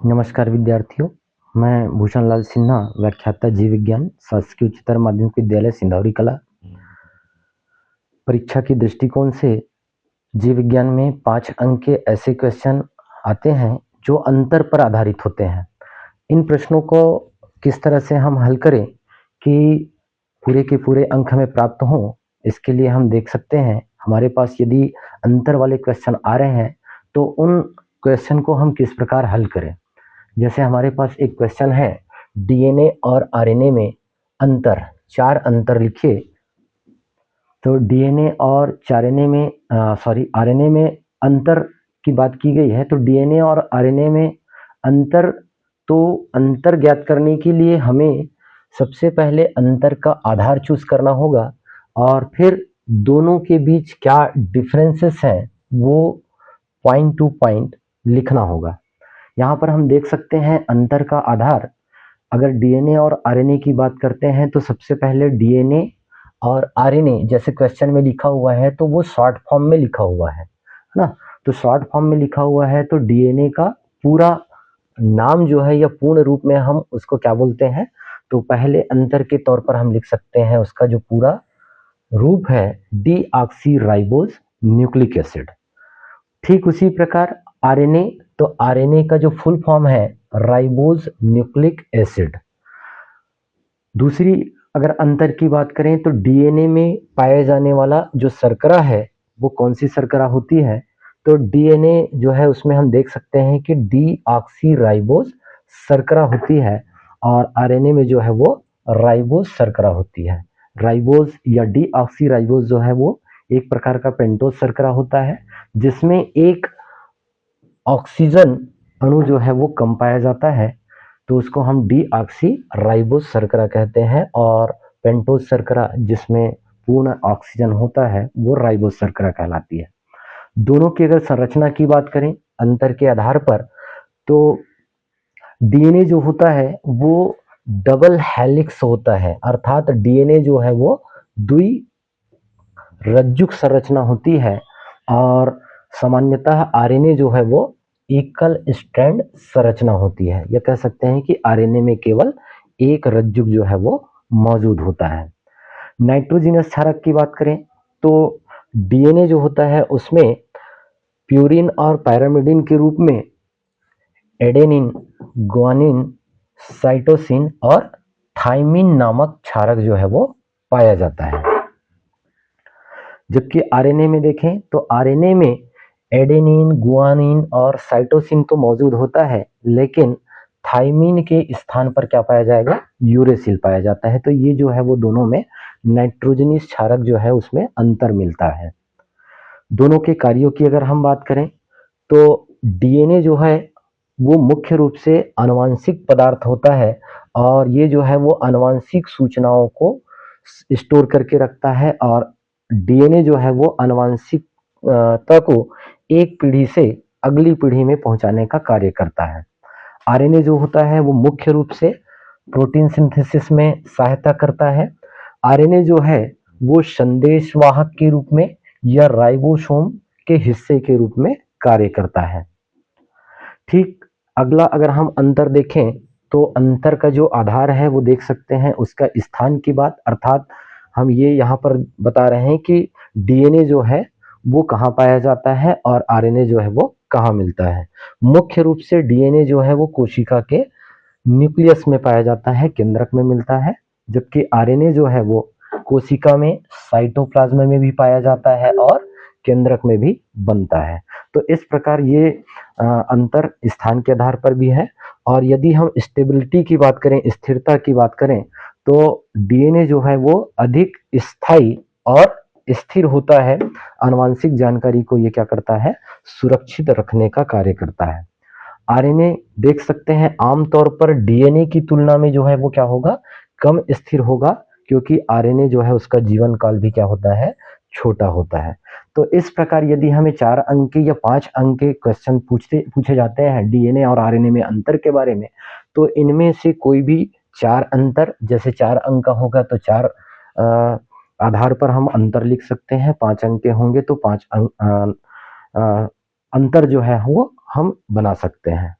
नमस्कार विद्यार्थियों, मैं भूषण लाल सिन्हा, व्याख्याता जीव विज्ञान, शासकीय उच्चतर माध्यमिक विद्यालय सिंधौरी कला। परीक्षा की दृष्टिकोण से जीव विज्ञान में 5 अंक के ऐसे क्वेश्चन आते हैं जो अंतर पर आधारित होते हैं। इन प्रश्नों को किस तरह से हम हल करें कि पूरे के पूरे अंक हमें प्राप्त हों, इसके लिए हम देख सकते हैं हमारे पास यदि अंतर वाले क्वेश्चन आ रहे हैं तो उन क्वेश्चन को हम किस प्रकार हल करें। जैसे हमारे पास एक क्वेश्चन है, डीएनए और आरएनए में अंतर, 4 अंतर लिखिए। तो डीएनए और आरएनए में अंतर की बात की गई है, तो डीएनए और आरएनए में अंतर, तो अंतर ज्ञात करने के लिए हमें सबसे पहले अंतर का आधार चूज करना होगा और फिर दोनों के बीच क्या डिफरेंसेस हैं वो पॉइंट टू पॉइंट लिखना होगा। यहाँ पर हम देख सकते हैं अंतर का आधार, अगर डीएनए और आरएनए की बात करते हैं तो सबसे पहले डीएनए और आरएनए जैसे क्वेश्चन में लिखा हुआ है तो वो शॉर्ट फॉर्म में लिखा हुआ है ना। तो शॉर्ट फॉर्म में लिखा हुआ है तो डीएनए का पूरा नाम जो है या पूर्ण रूप में हम उसको क्या बोलते हैं, तो पहले अंतर के तौर पर हम लिख सकते हैं उसका जो पूरा रूप है डीऑक्सीराइबोज न्यूक्लिक एसिड। ठीक उसी प्रकार आरएनए, तो आरएनए का जो फुल फॉर्म है राइबोज न्यूक्लिक एसिड। दूसरी अगर अंतर की बात करें तो डीएनए में पाया जाने वाला जो शर्करा है वो कौन सी शर्करा होती है, तो डीएनए जो है उसमें हम देख सकते हैं कि डीऑक्सीराइबोज शर्करा होती है और आरएनए में जो है वो राइबोज शर्करा होती है। राइबोज या डीऑक्सीराइबोज जो है वो एक प्रकार का पेंटोज शर्करा होता है जिसमें एक ऑक्सीजन अणु जो है वो कम पाया जाता है, तो उसको हम डीऑक्सीराइबोज शर्करा कहते हैं, और पेंटोज शर्करा जिसमें पूर्ण ऑक्सीजन होता है वो राइबोज शर्करा कहलाती है। दोनों की अगर संरचना की बात करें अंतर के आधार पर, तो डीएनए जो होता है वो डबल हेलिक्स होता है, अर्थात डीएनए जो है वो द्विरज्जुक संरचना होती है और सामान्यतः आरएनए जो है वो एकल स्ट्रैंड संरचना होती है। यह कह सकते हैं कि आरएनए में केवल एक रज्जुक जो है वो मौजूद होता है। नाइट्रोजनस क्षारक की बात करें तो डीएनए जो होता है उसमें प्यूरिन और पैरामिडिन के रूप में एडेनिन, ग्वानिन, साइटोसिन और थाइमिन नामक क्षारक जो है वो पाया जाता है। जबकि आरएनए में देखें तो आरएनए में एडेनिन, गुआनिन और साइटोसिन तो मौजूद होता है, लेकिन थाइमिन के स्थान पर क्या पाया जाएगा, यूरेसिल पाया जाता है। तो ये जो है वो दोनों में नाइट्रोजनस क्षारक जो है उसमें अंतर मिलता है। दोनों के कार्यों की अगर हम बात करें तो डीएनए जो है वो मुख्य रूप से आनुवांशिक पदार्थ होता है और ये जो है वो आनुवांशिक सूचनाओं को स्टोर करके रखता है और डीएनए जो है वो आनुवांशिकता को एक पीढ़ी से अगली पीढ़ी में पहुंचाने का कार्य करता है। आरएनए जो होता है वो मुख्य रूप से प्रोटीन सिंथेसिस में सहायता करता है। आरएनए जो है वो संदेशवाहक के रूप में या राइबोसोम के हिस्से के रूप में कार्य करता है। ठीक अगला अगर हम अंतर देखें तो अंतर का जो आधार है वो देख सकते हैं उसका स्थान की बात, अर्थात हम ये यहाँ पर बता रहे हैं कि डीएनए जो है वो कहाँ पाया जाता है और आरएनए जो है वो कहाँ मिलता है। मुख्य रूप से डीएनए जो है वो कोशिका के न्यूक्लियस में पाया जाता है, केंद्रक में मिलता है, जबकि आरएनए जो है वो कोशिका में साइटोप्लाज्म में भी पाया जाता है और केंद्रक में भी बनता है। तो इस प्रकार ये अंतर स्थान के आधार पर भी है। और यदि हम स्टेबिलिटी की बात करें, स्थिरता की बात करें, तो डीएनए जो है वो अधिक स्थायी और स्थिर होता है। आनुवांशिक जानकारी को ये क्या करता है, सुरक्षित रखने का कार्य करता है। आरएनए देख सकते हैं आमतौर पर डीएनए की तुलना में जो है वो क्या होगा, कम स्थिर होगा, क्योंकि आरएनए जो है उसका जीवन काल भी क्या होता है, छोटा होता है। तो इस प्रकार यदि हमें 4 अंक के या 5 अंक के क्वेश्चन पूछे जाते हैं डीएनए और आरएनए में अंतर के बारे में, तो इनमें से कोई भी 4 अंतर, जैसे 4 अंक का होगा तो 4 आधार पर हम अंतर लिख सकते हैं, 5 अंक के होंगे तो 5 अंतर जो है वो हम बना सकते हैं।